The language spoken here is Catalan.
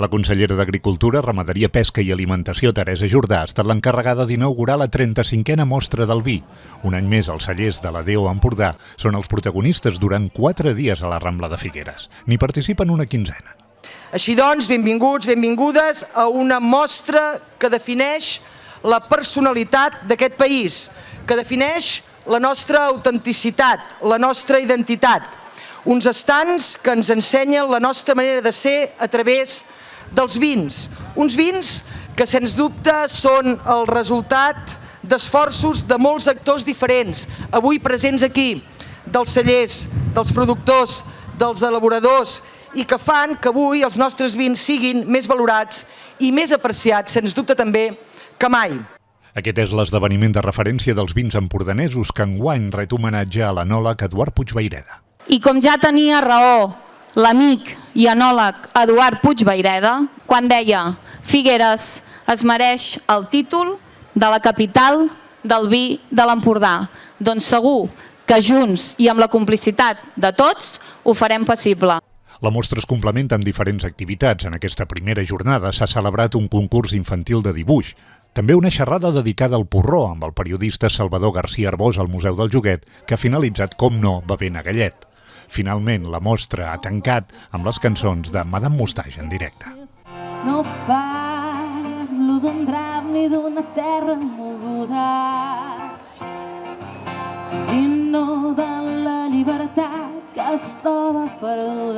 La consellera d'Agricultura, Ramaderia, Pesca i Alimentació, Teresa Jordà, ha estat l'encarregada d'inaugurar la 35a mostra del vi. Un any més, els cellers de la DEO Empordà són els protagonistes durant 4 dies a la Rambla de Figueres. N'hi participen una quinzena. Així doncs, benvinguts, benvingudes a una mostra que defineix la personalitat d'aquest país, que defineix la nostra autenticitat, la nostra identitat. Uns estants que ens ensenyen la nostra manera de ser a través dels vins. Uns vins que, sens dubte, són el resultat d'esforços de molts actors diferents, avui presents aquí, dels cellers, dels productors, dels elaboradors, i que fan que avui els nostres vins siguin més valorats i més apreciats, sens dubte també, que mai. Aquest és l'esdeveniment de referència dels vins empordanesos que enguany ret homenatge a l'enòleg Eduard Puigvaireda. I com ja tenia raó l'amic i enòleg Eduard Puigvaireda, quan deia Figueres es mereix el títol de la capital del vi de l'Empordà. Doncs segur que junts i amb la complicitat de tots ho farem possible. La mostra es complementa amb diferents activitats. En aquesta primera jornada s'ha celebrat un concurs infantil de dibuix, també una xerrada dedicada al porró amb el periodista Salvador García Arbós al Museu del Joguet, que ha finalitzat, com no, bevent a gallet. Finalment, la mostra ha tancat amb les cançons de Madame Moustache en directe. No parlo d'un drap ni d'una terra moguda, sinó de la llibertat que es troba perduda.